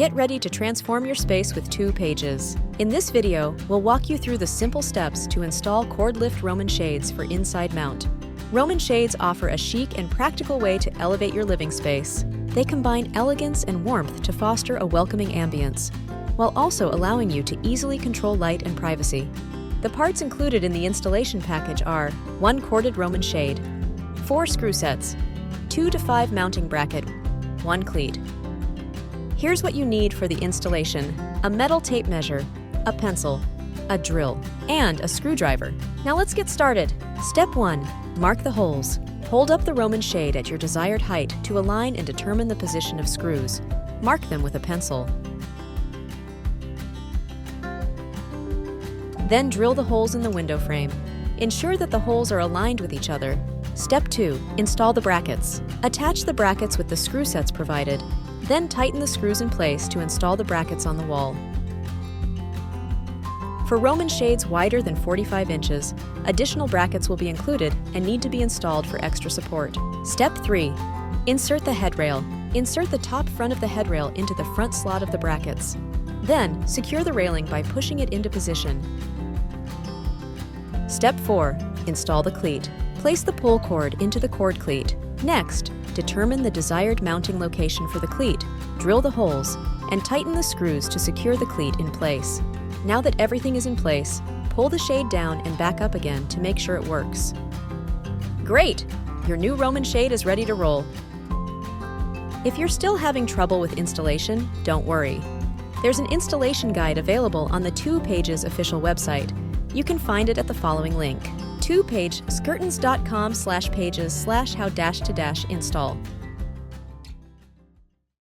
Get ready to transform your space with 2Pages. In this video, we'll walk you through the simple steps to install cord lift Roman shades for inside mount. Roman shades offer a chic and practical way to elevate your living space. They combine elegance and warmth to foster a welcoming ambience, while also allowing you to easily control light and privacy. The parts included in the installation package are 1 corded Roman shade, 4 screw sets, 2 to 5 mounting bracket, 1 cleat. Here's what you need for the installation: a metal tape measure, a pencil, a drill, and a screwdriver. Now let's get started. Step 1. Mark the holes. Hold up the Roman shade at your desired height to align and determine the position of screws. Mark them with a pencil. Then drill the holes in the window frame. Ensure that the holes are aligned with each other. Step 2. Install the brackets. Attach the brackets with the screw sets provided. Then tighten the screws in place to install the brackets on the wall. For Roman shades wider than 45 inches, additional brackets will be included and need to be installed for extra support. Step 3. Insert the headrail. Insert the top front of the headrail into the front slot of the brackets. Then, secure the railing by pushing it into position. Step 4. Install the cleat. Place the pull cord into the cord cleat. Next, determine the desired mounting location for the cleat, drill the holes, and tighten the screws to secure the cleat in place. Now that everything is in place, pull the shade down and back up again to make sure it works. Great! Your new Roman shade is ready to roll. If you're still having trouble with installation, don't worry. There's an installation guide available on the 2Pages official website. You can find it at the following link: twopagescurtains.com/pages/how-to-install.